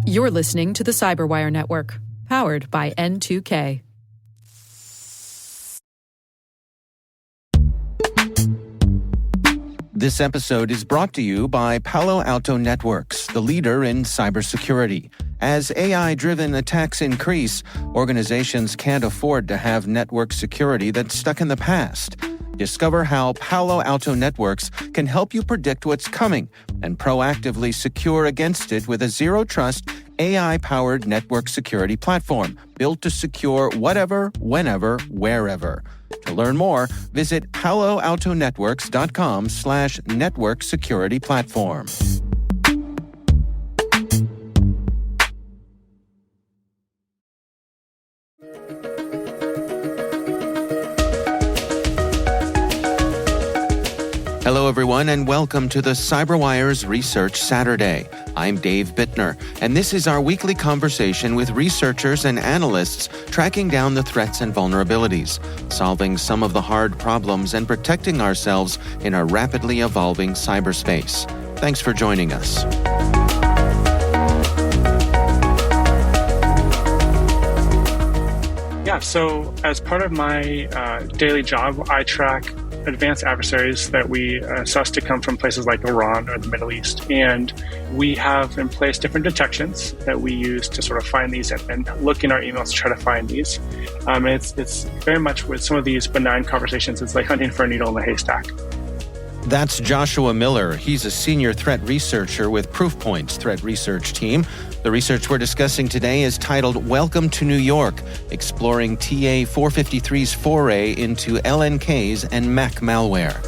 You're listening to the Cyberwire Network, powered by N2K. This episode is brought to you by Palo Alto Networks, the leader in cybersecurity. As AI-driven attacks increase, organizations can't afford to have network security that's stuck in the past. Discover how Palo Alto Networks can help you predict what's coming and proactively secure against it with a zero-trust, AI-powered network security platform built to secure whatever, whenever, wherever. To learn more, visit paloaltonetworks.com/network security platform. Hello, everyone, and welcome to the CyberWire's Research Saturday. I'm Dave Bittner, and this is our weekly conversation with researchers and analysts tracking down the threats and vulnerabilities, solving some of the hard problems, and protecting ourselves in a rapidly evolving cyberspace. Thanks for joining us. Yeah, so as part of my daily job, I track advanced adversaries that we assess to come from places like Iran or the Middle East. And we have in place different detections that we use to sort of find these and look in our emails to try to find these. It's very much with some of these benign conversations, it's like hunting for a needle in the haystack. That's Joshua Miller. He's a senior threat researcher with Proofpoint's threat research team. The research we're discussing today is titled Welcome to New York, exploring TA-453's foray into LNKs and Mac Malware.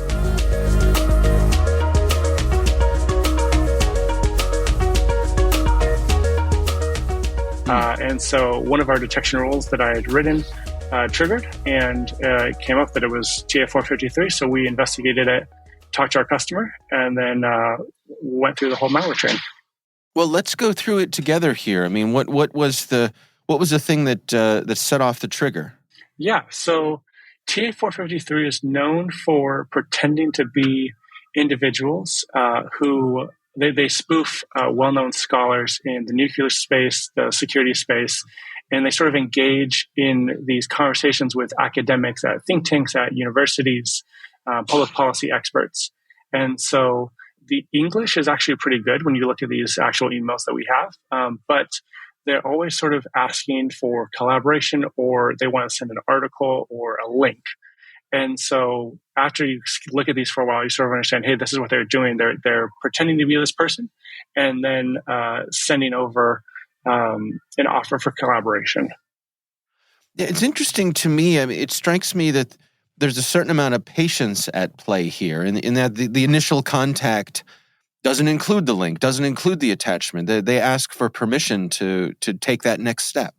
And so one of our detection rules that I had written triggered, and it came up that it was TA-453, so we investigated it, talked to our customer, and then went through the whole malware chain. Well, let's go through it together here. I mean, what was the thing that set off the trigger? Yeah, so TA-453 is known for pretending to be individuals who they spoof well-known scholars in the nuclear space, the security space, and they sort of engage in these conversations with academics at think tanks, at universities, public policy experts. And so the English is actually pretty good when you look at these actual emails that we have, but they're always sort of asking for collaboration, or they want to send an article or a link. And so after you look at these for a while, you sort of understand, hey, this is what they're doing. They're pretending to be this person and then sending over an offer for collaboration. Yeah, it's interesting to me. I mean, it strikes me that there's a certain amount of patience at play here, in that the initial contact doesn't include the link, doesn't include the attachment. They ask for permission to take that next step.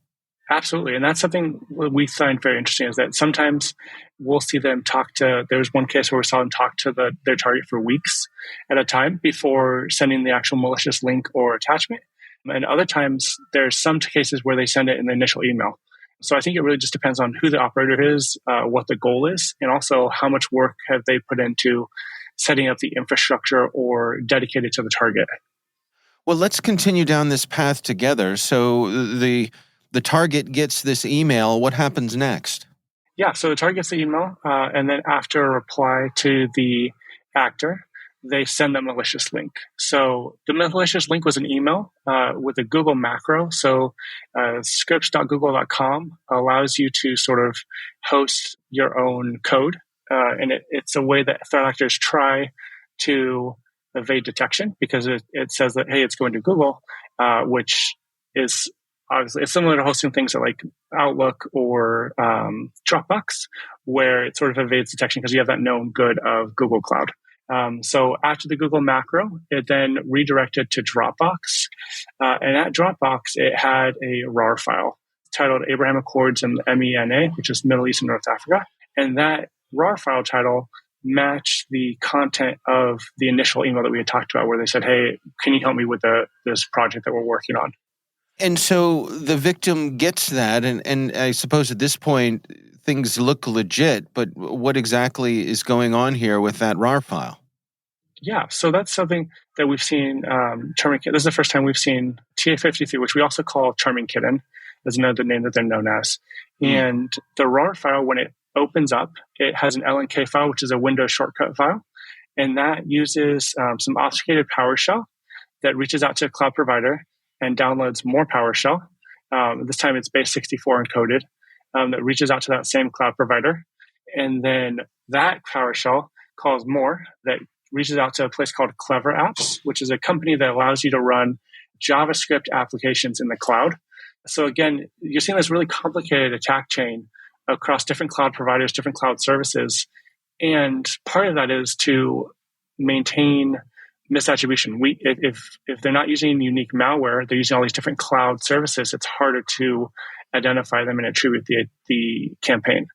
Absolutely. And that's something we find very interesting, is that sometimes we'll see them there was one case where we saw them talk to their target for weeks at a time before sending the actual malicious link or attachment. And other times there's some cases where they send it in the initial email. So I think it really just depends on who the operator is, what the goal is, and also how much work have they put into setting up the infrastructure or dedicated to the target. Well, let's continue down this path together. So the target gets this email. What happens next? Yeah, so the target gets the email, and then after a reply to the actor, they send a malicious link. So the malicious link was an email with a Google macro. So scripts.google.com allows you to sort of host your own code. And it's a way that threat actors try to evade detection, because it says that, hey, it's going to Google, which is obviously it's similar to hosting things like Outlook or Dropbox, where it sort of evades detection because you have that known good of Google Cloud. So after the Google macro, it then redirected to Dropbox. And at Dropbox, it had a RAR file titled Abraham Accords and MENA, which is Middle East and North Africa. And that RAR file title matched the content of the initial email that we had talked about, where they said, hey, can you help me with this project that we're working on? And so the victim gets that, and I suppose at this point, things look legit, but what exactly is going on here with that RAR file? Yeah, so that's something that we've seen. Charming Kitten. This is the first time we've seen TA53, which we also call Charming Kitten, is another name that they're known as. And the RAR file, when it opens up, it has an LNK file, which is a Windows shortcut file, and that uses some obfuscated PowerShell that reaches out to a cloud provider and downloads more PowerShell. This time it's base 64 encoded that reaches out to that same cloud provider, and then that PowerShell calls more that reaches out to a place called Clever Apps, which is a company that allows you to run JavaScript applications in the cloud. So again, you're seeing this really complicated attack chain across different cloud providers, different cloud services. And part of that is to maintain misattribution. If they're not using unique malware, they're using all these different cloud services, it's harder to identify them and attribute the campaign.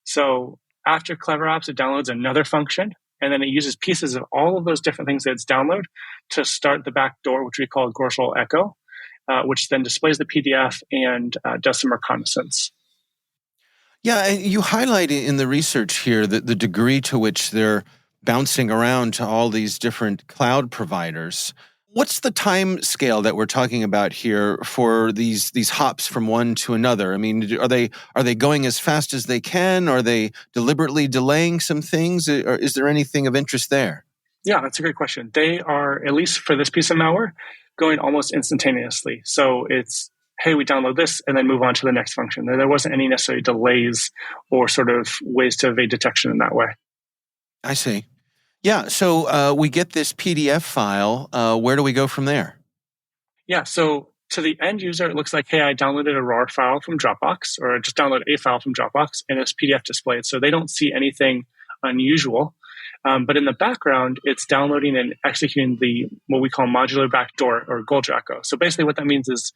So after Clever Apps, it downloads another function, and then it uses pieces of all of those different things that it's downloaded to start the backdoor, which we call Gorshal Echo, which then displays the PDF and does some reconnaissance. Yeah, and you highlight in the research here that the degree to which they're bouncing around to all these different cloud providers. What's the time scale that we're talking about here for these hops from one to another? I mean, are they going as fast as they can? Are they deliberately delaying some things? Or is there anything of interest there? Yeah, that's a great question. They are, at least for this piece of malware, going almost instantaneously. So it's, hey, we download this and then move on to the next function. There wasn't any necessary delays or sort of ways to evade detection in that way. I see. Yeah, so we get this PDF file. Where do we go from there? Yeah, so to the end user, it looks like, hey, I downloaded a RAR file from Dropbox, or just downloaded a file from Dropbox, and it's PDF displayed. So they don't see anything unusual. But in the background, it's downloading and executing what we call modular backdoor or Golgi echo. So basically what that means is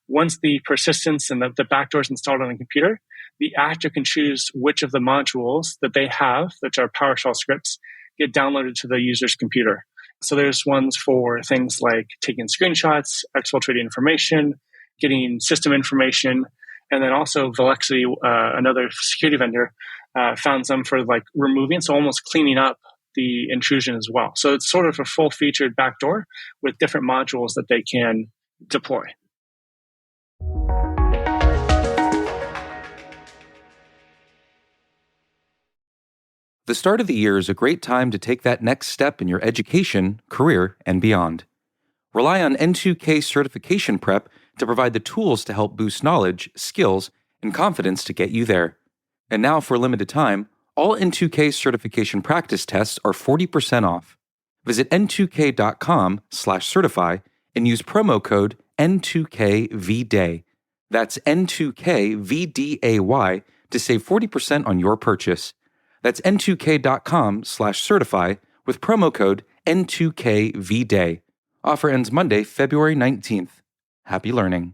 once the persistence and the backdoor is installed on the computer, the actor can choose which of the modules that they have, which are PowerShell scripts, get downloaded to the user's computer. So there's ones for things like taking screenshots, exfiltrating information, getting system information, and then also Velexity, another security vendor, found some for like removing, so almost cleaning up the intrusion as well. So it's sort of a full-featured backdoor with different modules that they can deploy. The start of the year is a great time to take that next step in your education, career, and beyond. Rely on N2K certification prep to provide the tools to help boost knowledge, skills, and confidence to get you there. And now, for a limited time, all N2K certification practice tests are 40% off. Visit n2k.com/certify and use promo code N2KVDAY. That's N2KVDAY to save 40% on your purchase. That's n2k.com/certify with promo code N2KVDAY. Offer ends Monday, February 19th. Happy learning.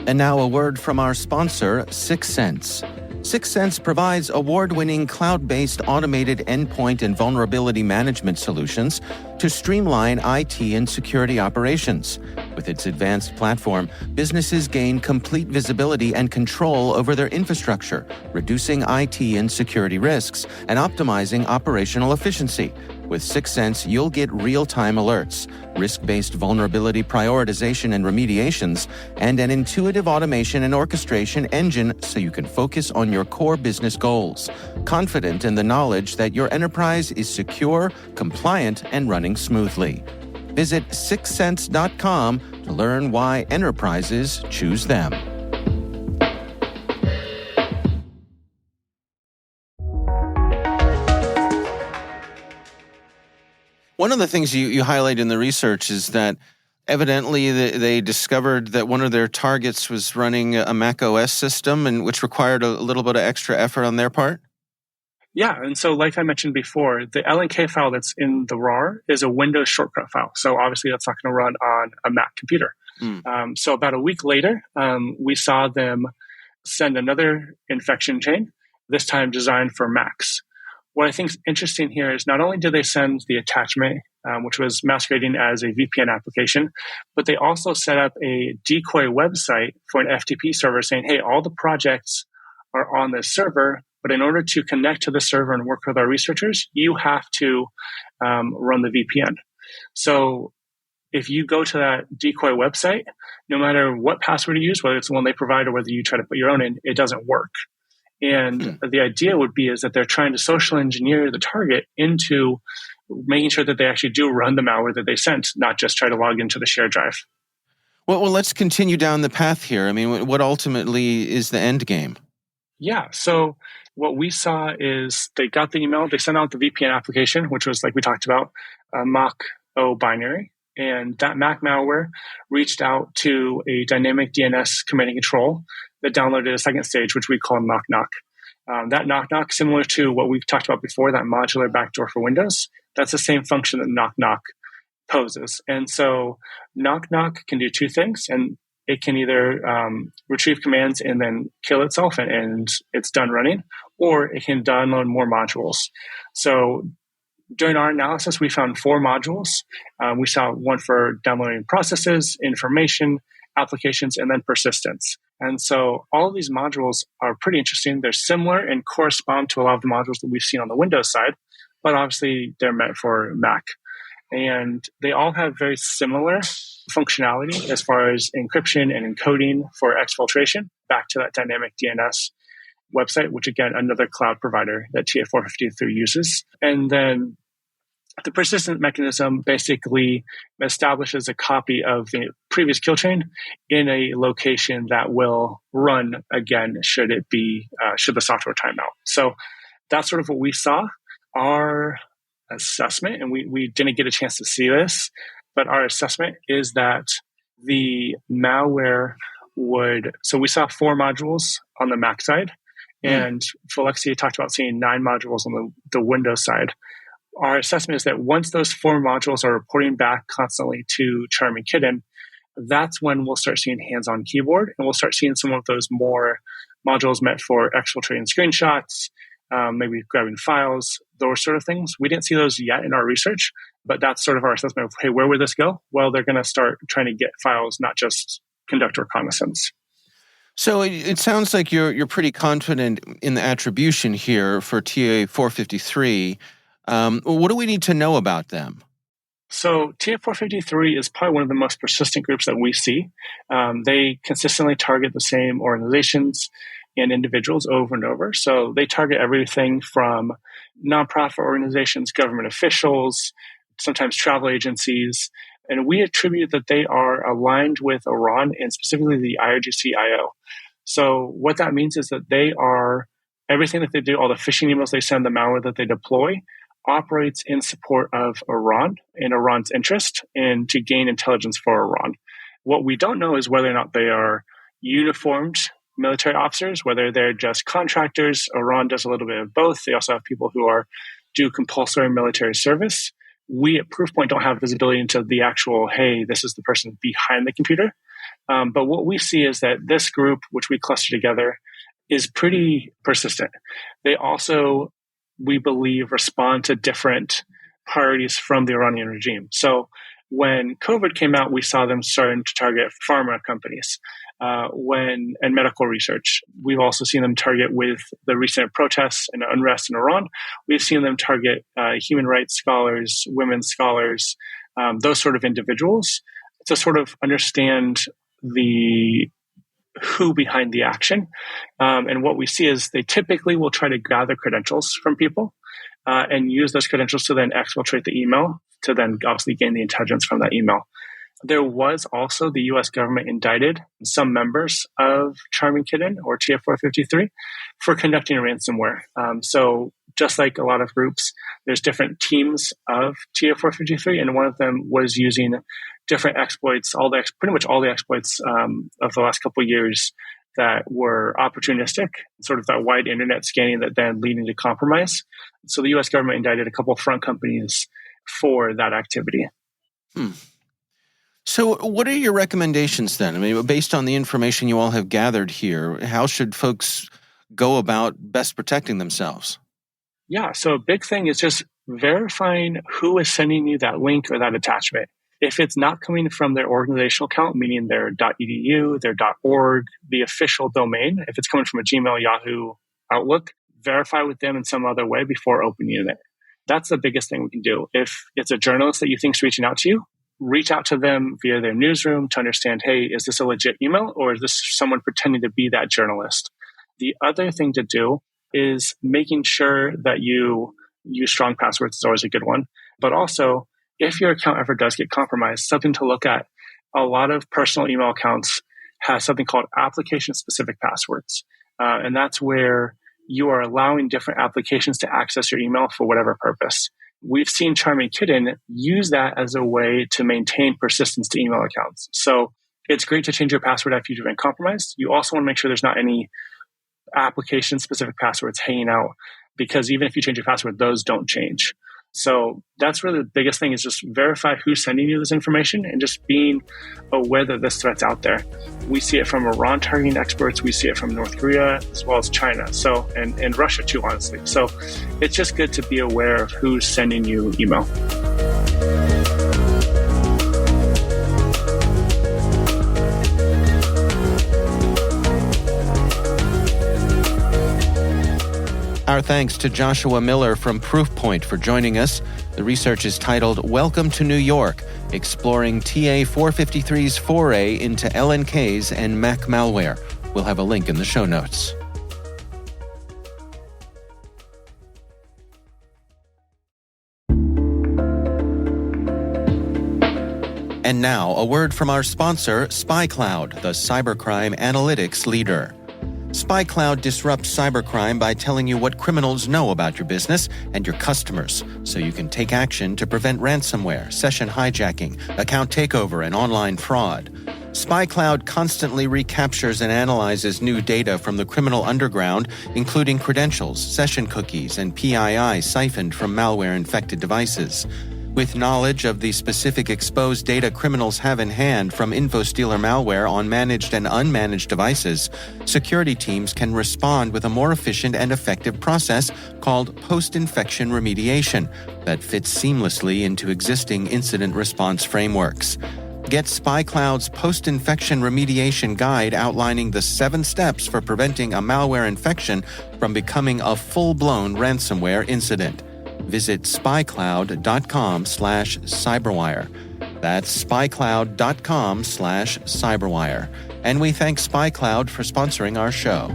And now a word from our sponsor, 6 Sense. 6 Sense provides award-winning cloud-based automated endpoint and vulnerability management solutions to streamline IT and security operations. With its advanced platform, businesses gain complete visibility and control over their infrastructure, reducing IT and security risks and optimizing operational efficiency. With 6 Sense, you'll get real-time alerts, risk-based vulnerability prioritization and remediations, and an intuitive automation and orchestration engine so you can focus on your core business goals, confident in the knowledge that your enterprise is secure, compliant, and running smoothly. Visit 6sense.com to learn why enterprises choose them. One of the things you highlight in the research is that evidently they discovered that one of their targets was running a Mac OS system, and which required a little bit of extra effort on their part. Yeah, and so like I mentioned before, the LNK file that's in the RAR is a Windows shortcut file. So obviously that's not going to run on a Mac computer. So about a week later, we saw them send another infection chain, this time designed for Macs. What I think is interesting here is not only did they send the attachment, which was masquerading as a VPN application, but they also set up a decoy website for an FTP server saying, hey, all the projects are on this server, but But in order to connect to the server and work with our researchers, you have to run the VPN. So if you go to that decoy website, no matter what password you use, whether it's the one they provide or whether you try to put your own in, it doesn't work. And the idea would be is that they're trying to social engineer the target into making sure that they actually do run the malware that they sent, not just try to log into the shared drive. Well, let's continue down the path here. I mean, what ultimately is the end game? Yeah. So what we saw is they got the email, they sent out the VPN application, which was, like we talked about, a Mach-O binary. And that Mac malware reached out to a dynamic DNS command and control that downloaded a second stage, which we call knock-knock. That knock-knock, similar to what we've talked about before, that modular backdoor for Windows, that's the same function that knock-knock poses. And so knock-knock can do two things, and it can either retrieve commands and then kill itself and it's done running, or it can download more modules. So during our analysis, we found 4 modules. We saw one for downloading processes, information, applications, and then persistence. And so all of these modules are pretty interesting. They're similar and correspond to a lot of the modules that we've seen on the Windows side, but obviously they're meant for Mac. And they all have very similar functionality as far as encryption and encoding for exfiltration back to that dynamic DNS website, which again, another cloud provider that TA453 uses. And then the persistent mechanism basically establishes a copy of the previous kill chain in a location that will run again should the software time out. So that's sort of what we saw. Our assessment, and we didn't get a chance to see this, but our assessment is that the malware so we saw 4 modules on the Mac side, and Felixia talked about seeing 9 modules on the Windows side. Our assessment is that once those 4 modules are reporting back constantly to Charming Kitten, that's when we'll start seeing hands-on keyboard, and we'll start seeing some of those more modules meant for exfiltrating screenshots, maybe grabbing files, those sort of things. We didn't see those yet in our research, but that's sort of our assessment of, hey, where would this go? Well, they're going to start trying to get files, not just conduct reconnaissance. So it sounds like you're pretty confident in the attribution here for TA453. What do we need to know about them? So TA453 is probably one of the most persistent groups that we see. They consistently target the same organizations and individuals over and over. So they target everything from nonprofit organizations, government officials, sometimes travel agencies. And we attribute that they are aligned with Iran and specifically the IRGC-IO. So what that means is that everything that they do, all the phishing emails they send, the malware that they deploy, operates in support of Iran and Iran's interest and to gain intelligence for Iran. What we don't know is whether or not they are uniformed military officers, whether they're just contractors. Iran does a little bit of both. They also have people who do compulsory military service. We at Proofpoint don't have visibility into the actual, hey, this is the person behind the computer. But what we see is that this group, which we cluster together, is pretty persistent. They also, we believe, respond to different priorities from the Iranian regime. So when COVID came out, we saw them starting to target pharma companies and medical research. We've also seen them target with the recent protests and unrest in Iran. We've seen them target human rights scholars, women's scholars, those sort of individuals to sort of understand the who behind the action. And what we see is they typically will try to gather credentials from people and use those credentials to then exfiltrate the email to then obviously gain the intelligence from that email. There was also the U.S. government indicted some members of Charming Kitten or TA453 for conducting ransomware. So just like a lot of groups, there's different teams of TA453, and one of them was using different exploits, pretty much all the exploits of the last couple of years that were opportunistic, sort of that wide internet scanning that then leading to compromise. So the U.S. government indicted a couple of front companies for that activity. So what are your recommendations then? I mean, based on the information you all have gathered here, how should folks go about best protecting themselves? Yeah, so a big thing is just verifying who is sending you that link or that attachment. If it's not coming from their organizational account, meaning their .edu, their .org, the official domain, if it's coming from a Gmail, Yahoo, Outlook, verify with them in some other way before opening it. That's the biggest thing we can do. If it's a journalist that you think is reaching out to you, reach out to them via their newsroom to understand, hey, is this a legit email or is this someone pretending to be that journalist? The other thing to do is making sure that you use strong passwords is always a good one. But also, if your account ever does get compromised, something to look at. A lot of personal email accounts have something called application-specific passwords. And that's where you are allowing different applications to access your email for whatever purpose. We've seen Charming Kitten use that as a way to maintain persistence to email accounts. So it's great to change your password after you've been compromised. You also want to make sure there's not any application-specific passwords hanging out, because even if you change your password, those don't change. So that's really the biggest thing, is just verify who's sending you this information and just being aware that this threat's out there. We see it from Iran targeting experts. We see it from North Korea as well as China. So, and Russia too, honestly. So it's just good to be aware of who's sending you email. Our thanks to Joshua Miller from Proofpoint for joining us. The research is titled Welcome to New York, Exploring TA453's Foray into LNKs and Mac Malware. We'll have a link in the show notes. And now, a word from our sponsor, SpyCloud, the cybercrime analytics leader. SpyCloud disrupts cybercrime by telling you what criminals know about your business and your customers, so you can take action to prevent ransomware, session hijacking, account takeover, and online fraud. SpyCloud constantly recaptures and analyzes new data from the criminal underground, including credentials, session cookies, and PII siphoned from malware-infected devices. With knowledge of the specific exposed data criminals have in hand from InfoStealer malware on managed and unmanaged devices, security teams can respond with a more efficient and effective process called post-infection remediation that fits seamlessly into existing incident response frameworks. Get SpyCloud's post-infection remediation guide outlining the 7 steps for preventing a malware infection from becoming a full-blown ransomware incident. Visit spycloud.com/cyberwire. That's spycloud.com/cyberwire. And we thank SpyCloud for sponsoring our show.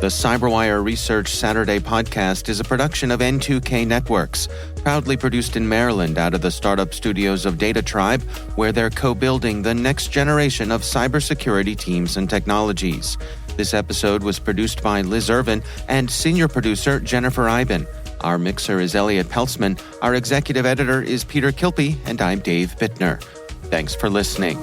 The CyberWire Research Saturday podcast is a production of N2K Networks, proudly produced in Maryland out of the startup studios of Data Tribe, where they're co-building the next generation of cybersecurity teams and technologies. This episode was produced by Liz Irvin and senior producer Jennifer Iben. Our mixer is Elliot Peltzman, our executive editor is Peter Kilpie, and I'm Dave Bittner. Thanks for listening.